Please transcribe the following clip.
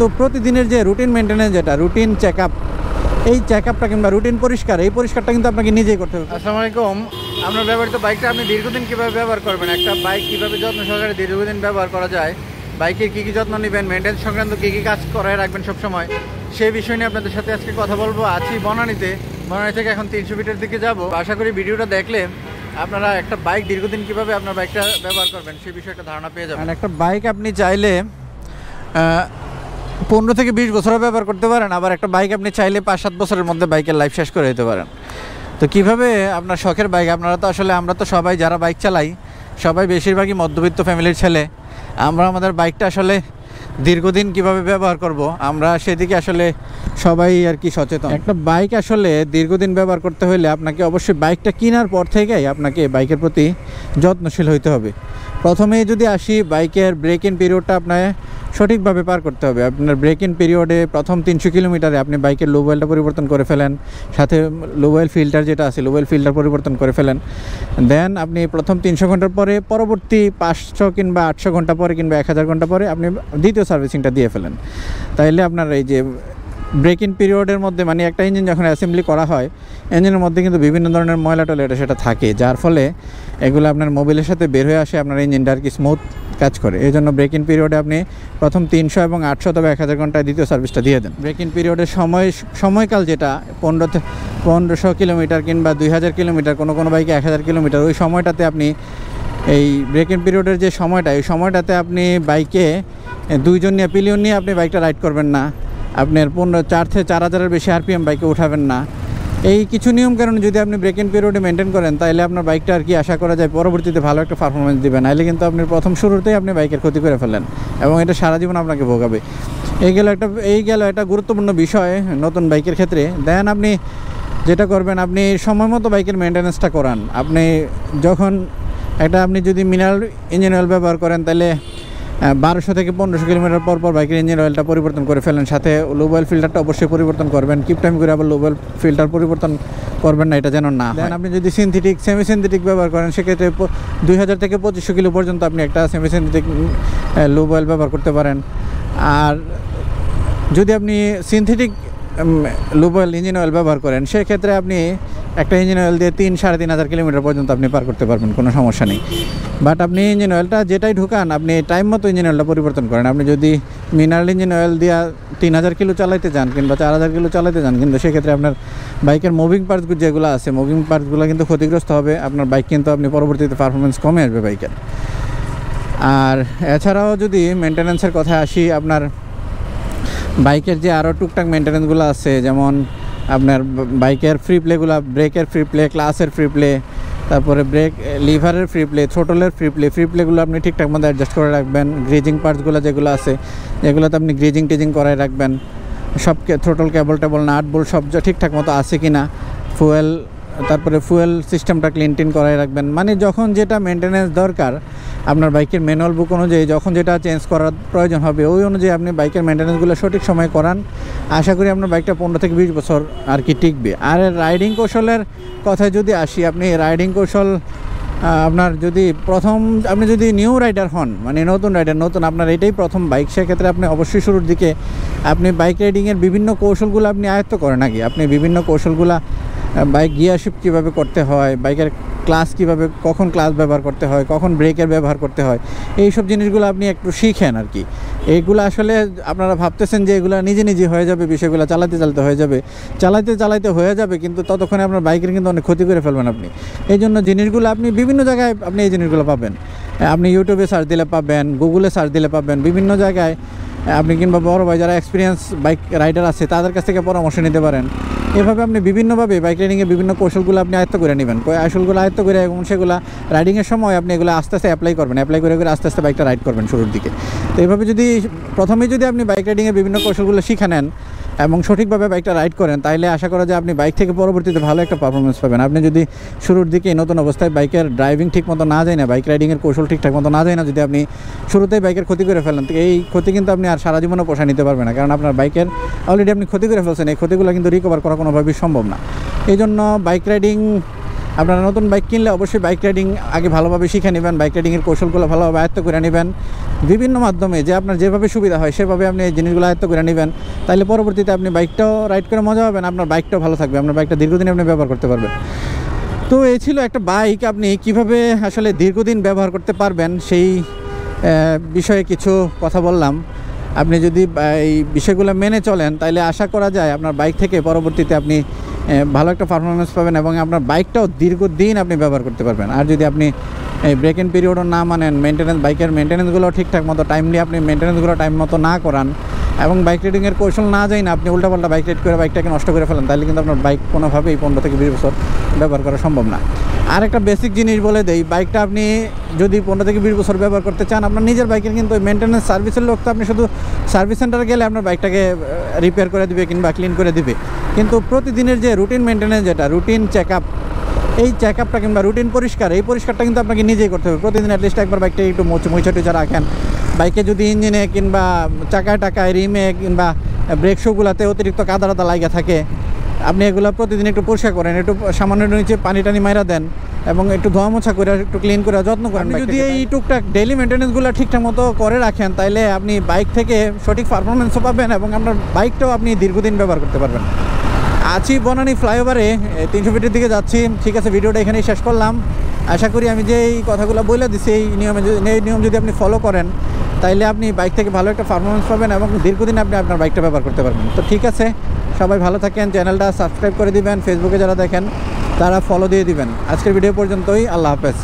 তো প্রতিদিনের যে রুটিন মেনটেন্যান্স, যেটা রুটিন চেকআপ, এই চেকআপটা কিংবা রুটিন পরিষ্কার, এই পরিষ্কারটা কিন্তু আপনাকে নিজেই করতে হবে। আসসালামু আলাইকুম। আপনার ব্যবহৃত বাইকটা আপনি দীর্ঘদিন কীভাবে ব্যবহার করবেন, একটা বাইক কীভাবে যত্ন সহকারে দীর্ঘদিন ব্যবহার করা যায়, বাইকের কী কী যত্ন নেবেন, মেনটেন্স সংক্রান্ত কী কী কাজ করায় রাখবেন সবসময়, সেই বিষয় নিয়ে আপনাদের সাথে আজকে কথা বলবো। আছি বনানীতে, বনানী থেকে এখন 300 ফিটের দিকে যাব। আশা করি ভিডিওটা দেখলে আপনারা একটা বাইক দীর্ঘদিন কীভাবে আপনার বাইকটা ব্যবহার করবেন সেই বিষয়ে একটা ধারণা পেয়ে যাবেন। একটা বাইক আপনি চাইলে 15 থেকে 20 বছরও ব্যবহার করতে পারেন, আবার একটা বাইক আপনি চাইলে 5-7 বছরের মধ্যে বাইকের লাইফ শেষ করে দিতে পারেন। তো কিভাবে আপনার শখের বাইক, আপনারা তো আসলে আমরা তো সবাই যারা বাইক চালাই সবাই বেশিরভাগই মধ্যবিত্ত ফ্যামিলির ছেলে, আমরা আমাদের বাইকটা আসলে দীর্ঘদিন কিভাবে ব্যবহার করব আমরা সেদিকে আসলে সবাই আর কি সচেতন। একটা বাইক আসলে দীর্ঘদিন ব্যবহার করতে হলে আপনাকে অবশ্যই বাইকটা কেনার পর থেকেই আপনাকে বাইকের প্রতি যত্নশীল হইতে হবে। প্রথমে যদি আসি, বাইকের ব্রেক ইন পিরিয়ডটা আপনার সঠিকভাবে পার করতে হবে। আপনার ব্রেক ইন পিরিয়ডে প্রথম 300 কিলোমিটারে আপনি বাইকের লো ওয়েলটা পরিবর্তন করে ফেলেন, সাথে লো ওয়েল ফিল্টার যেটা আছে লো ওয়েল ফিল্টার পরিবর্তন করে ফেলেন। দেন আপনি প্রথম 300 ঘন্টার পরে পরবর্তী 500 কিংবা 800 ঘন্টা পরে কিংবা 1000 ঘন্টা পরে আপনি দ্বিতীয় সার্ভিসিংটা দিয়ে ফেলেন। তাইলে আপনার এই যে ব্রেক ইন পিরিয়ডের মধ্যে, মানে একটা ইঞ্জিন যখন অ্যাসেম্বলি করা হয়, ইঞ্জিনের মধ্যে কিন্তু বিভিন্ন ধরনের ময়লা টয়লা এটা সেটা থাকে, যার ফলে এগুলো আপনার মোবিলের সাথে বের হয়ে আসে, আপনার ইঞ্জিনটা আর কি স্মুথ কাজ করে। এই জন্য ব্রেক ইন পিরিয়ডে আপনি প্রথম 300 এবং 800 তবে 1000 ঘন্টায় দ্বিতীয় সার্ভিসটা দিয়ে দেন। ব্রেক ইন পিরিয়ডের সময়কাল যেটা 1500 কিলোমিটার কিংবা 2000 কিলোমিটার, কোনো বাইকে 1000 কিলোমিটার, ওই সময়টাতে আপনি এই ব্রেক ইন পিরিয়ডের যে সময়টা, এই সময়টাতে আপনি বাইকে 2 জন নিয়ে পিলিয়ন নিয়ে আপনি বাইকটা রাইড করবেন না। আপনার 4 থেকে 4000-এর বেশি আরপিএম বাইকে উঠাবেন না। এই কিছু নিয়ম কারণে যদি আপনি ব্রেক ইন পিরিয়ডে মেনটেন করেন, তাহলে আপনার বাইকটা আর কি আশা করা যায় পরবর্তীতে ভালো একটা পারফরমেন্স দেবে। নাহলে কিন্তু আপনি প্রথম শুরুতেই আপনি বাইকের ক্ষতি করে ফেলেন এবং এটা সারা জীবন আপনাকে ভোগাবে। এই গেল একটা গুরুত্বপূর্ণ বিষয় নতুন বাইকের ক্ষেত্রে। দেন আপনি যেটা করবেন, আপনি সময় মতো বাইকের মেনটেন্যান্সটা করান। আপনি যখন আপনি যদি মিনারেল ইঞ্জিন অয়েল ব্যবহার করেন, তাহলে 1200 থেকে 1500 কিলোমিটার পর বাইকের ইঞ্জিন অয়েলটা পরিবর্তন করে ফেলেন, সাথে লো ওয়েল ফিল্টারটা অবশ্যই পরিবর্তন করবেন। কিপ টাইম করে আবার লো ওয়েল ফিল্টার পরিবর্তন করবেন না, এটা যেন না হয়। আপনি যদি সেমি সিনথেটিক ব্যবহার করেন, সেক্ষেত্রে 2000 থেকে 2500 কিলো পর্যন্ত আপনি একটা সেমি সিনথেটিক লো ওয়েল ব্যবহার করতে পারেন। আর যদি আপনি সিনথেটিক লো ওয়েল ইঞ্জিন অয়েল ব্যবহার করেন, সেক্ষেত্রে আপনি একটা ইঞ্জিন অয়েল দিয়ে 3-3500 কিলোমিটার পর্যন্ত আপনি পার করতে পারবেন, কোনো সমস্যা নেই। বাট আপনি ইঞ্জিন অয়েলটা যেটাই ঢুকান, আপনি টাইম মতো ইঞ্জিন অয়েলটা পরিবর্তন করেন। আপনি যদি মিনারেল ইঞ্জিন অয়েল দিয়ে 3000 কিলো চালাইতে যান কিংবা 4000 কিলো চালাইতে যান, কিন্তু সেক্ষেত্রে আপনার বাইকের মুভিং পার্টস যেগুলো আছে, মুভিং পার্টসগুলো কিন্তু ক্ষতিগ্রস্ত হবে। আপনার বাইক কিন্তু আপনি পরবর্তীতে পারফরমেন্স কমে আসবে বাইকের। আর এছাড়াও যদি মেনটেন্যান্সের কথা আসি, আপনার বাইকের যে আরও টুকটাক মেনটেন্যান্সগুলো আছে, যেমন আপনার বাইকের ফ্রি প্লেগুলো, ব্রেকের ফ্রি প্লে, ক্লাসের ফ্রি প্লে, তারপরে ব্রেক লিভারের ফ্রি প্লে, থ্রোটলের ফ্রি প্লেগুলো আপনি ঠিকঠাক মতো অ্যাডজাস্ট করে রাখবেন। গ্রিজিং পার্টসগুলো যেগুলো আছে, যেগুলোতে আপনি গ্রিজিং করাই রাখবেন। সব থ্রোটল কেবল নাট বোল্ট সব ঠিকঠাক মতো আছে কি না, তারপরে ফুয়েল সিস্টেমটা ক্লিন করাই রাখবেন। মানে যখন যেটা মেনটেন্যান্স দরকার, আপনার বাইকের ম্যানুয়াল বুক অনুযায়ী যখন যেটা চেঞ্জ করার প্রয়োজন হবে, ওই অনুযায়ী আপনি বাইকের মেনটেন্যান্সগুলো সঠিক সময় করান। আশা করি আপনার বাইকটা 15 থেকে 20 বছর আর কি টিকবে। আর রাইডিং কৌশলের কথায় যদি আসি, আপনি রাইডিং কৌশল আপনার আপনি যদি নিউ রাইডার হন, মানে নতুন আপনার এটাই প্রথম বাইক, সেক্ষেত্রে আপনি অবশ্যই শুরুর দিকে আপনি বাইক রাইডিংয়ের বিভিন্ন কৌশলগুলো আপনি আয়ত্ত করেন আগে। আপনি বিভিন্ন কৌশলগুলো, বাইক গিয়ার শিফট কীভাবে করতে হয়, বাইকের ক্লাস কীভাবে, কখন ক্লাস ব্যবহার করতে হয়, কখন ব্রেকের ব্যবহার করতে হয়, এই সব জিনিসগুলো আপনি একটু শিখেন আর কি। এইগুলো আসলে আপনারা ভাবতেছেন যে এগুলো নিজে হয়ে যাবে, বিষয়গুলো চালাতে হয়ে যাবে, কিন্তু ততক্ষণে আপনার বাইকের কিন্তু অনেক ক্ষতি করে ফেলবেন আপনি। এই জন্য জিনিসগুলো আপনি বিভিন্ন জায়গায় আপনি এই জিনিসগুলো পাবেন। আপনি ইউটিউবে সার্চ দিলে পাবেন, গুগলে সার্চ দিলে পাবেন, বিভিন্ন জায়গায় আপনি কিংবা বড় ভাই যারা এক্সপিরিয়েন্স বাইক রাইডার আছে তাদের কাছ থেকে পরামর্শ নিতে পারেন। এভাবে আপনি বিভিন্নভাবে বাইক রাইডিংয়ের বিভিন্ন কৌশলগুলো আপনি আয়ত্ত করে নেবেন। কৌশলগুলো আয়ত্ত করে এবং সেগুলো রাইডিংয়ের সময় আপনি এগুলো আস্তে আস্তে অ্যাপ্লাই করে আস্তে আস্তে বাইকটা রাইড করবেন শুরুর দিকে। তো এইভাবে প্রথমেই যদি আপনি বাইক রাইডিংয়ের বিভিন্ন কৌশলগুলো শিখে নেন এবং সঠিকভাবে বাইকটা রাইড করেন, তাহলে আশা করা যায় আপনি বাইক থেকে পরবর্তীতে ভালো একটা পারফরমেন্স পাবেন। আপনি যদি শুরুর দিকে নতুন অবস্থায় বাইকের ড্রাইভিং ঠিক মতো না যায় না, বাইক রাইডিংয়ের কৌশল ঠিকঠাক মতো না যায় না, যদি আপনি শুরুতেই বাইকের ক্ষতি করে ফেলেন, এই ক্ষতি কিন্তু আপনি আর সারা জীবনও পোষায় নিতে পারবেন না, কারণ আপনার বাইকের অলরেডি আপনি ক্ষতি করে ফেলছেন। এই ক্ষতিগুলো কিন্তু রিকভার করা কোনোভাবেই সম্ভব না। এই জন্য বাইক রাইডিং আপনারা নতুন বাইক কিনলে অবশ্যই বাইক রাইডিং আগে ভালোভাবে শিখে নেবেন, বাইক রাইডিংয়ের কৌশলগুলো ভালোভাবে আয়ত্ত করে নেবেন, বিভিন্ন মাধ্যমে যে আপনার যেভাবে সুবিধা হয় সেভাবে আপনি এই জিনিসগুলো আয়ত্ত করে নেবেন। তাহলে পরবর্তীতে আপনি বাইকটাও রাইড করে মজা পাবেন, আপনার বাইকটাও ভালো থাকবে, আপনার বাইকটা দীর্ঘদিন আপনি ব্যবহার করতে পারবেন। তো এই ছিল একটা বাইক আপনি কিভাবে আসলে দীর্ঘদিন ব্যবহার করতে পারবেন সেই বিষয়ে কিছু কথা বললাম। আপনি যদি এই বিষয়গুলো মেনে চলেন তাহলে আশা করা যায় আপনার বাইক থেকে পরবর্তীতে আপনি ভালো একটা পারফরমেন্স পাবেন এবং আপনার বাইকটাও দীর্ঘদিন আপনি ব্যবহার করতে পারবেন। আর যদি আপনি এই ব্রেক ইন পিরিয়ডও না মানেন, বাইকের মেনটেন্যান্সগুলো ঠিকঠাক মতো টাইমলি আপনি মেনটেন্যান্সগুলো টাইম মতো না করান এবং বাইক রাইডিংয়ের কৌশল না যাই না, আপনি উল্টাপাল্টা বাইক রাইড করে বাইকটাকে নষ্ট করে ফেলেন, তাহলে কিন্তু আপনার বাইক কোনোভাবেই 15 থেকে 20 বছর ব্যবহার করা সম্ভব না। আর একটা বেসিক জিনিস বলে দেই, বাইকটা আপনি যদি 15 থেকে 20 বছর ব্যবহার করতে চান, আপনার নিজের বাইকের কিন্তু মেনটেন্যান্স সার্ভিসের লোক তো আপনি শুধু সার্ভিস সেন্টারে গেলে আপনার বাইকটাকে রিপেয়ার করে দিবে কিংবা ক্লিন করে দিবে, কিন্তু প্রতিদিনের যে রুটিন মেনটেন্যান্স, যেটা রুটিন চেক আপ, এই চেক আপটা কিংবা রুটিন পরিষ্কার, এই পরিষ্কারটা কিন্তু আপনাকে নিজেই করতে হবে। প্রতিদিন অ্যাটলিস্ট একবার বাইকটাকে একটু মুছা রাখেন। বাইকে যদি ইঞ্জিনে কিংবা চাকায় রিমে কিংবা ব্রেক শুগুলাতে অতিরিক্ত কাদা লাগা থাকে, আপনি এগুলো প্রতিদিন একটু পরিষ্কার করেন, একটু সামান্য নিচে পানি টানি মাইরা দেন এবং একটু ধোয়া মোছা করে একটু ক্লিন করে যত্ন করেন। যদি এই টুকটাক ডেইলি মেনটেন্যান্সগুলো ঠিকঠাক মতো করে রাখেন, তাইলে আপনি বাইক থেকে সঠিক পারফরমেন্সও পাবেন এবং আপনার বাইকটাও আপনি দীর্ঘদিন ব্যবহার করতে পারবেন। আছি বনানী ফ্লাইওভারে, 300 ফিটের দিকে যাচ্ছি। ঠিক আছে, ভিডিওটা এখানেই শেষ করলাম। আশা করি আমি যে এই কথাগুলো বলে দিচ্ছি এই নিয়ম যদি আপনি ফলো করেন, তাইলে আপনি বাইক থেকে ভালো একটা পারফরমেন্স পাবেন এবং দীর্ঘদিন আপনি আপনার বাইকটা ব্যবহার করতে পারবেন। তো ঠিক আছে, সবাই ভালো থাকেন, চ্যানেলটা সাবস্ক্রাইব করে দিবেন, ফেসবুকে যারা দেখেন তারা ফলো দিয়ে দিবেন। আজকের ভিডিও পর্যন্তই, আল্লাহ হাফেজ।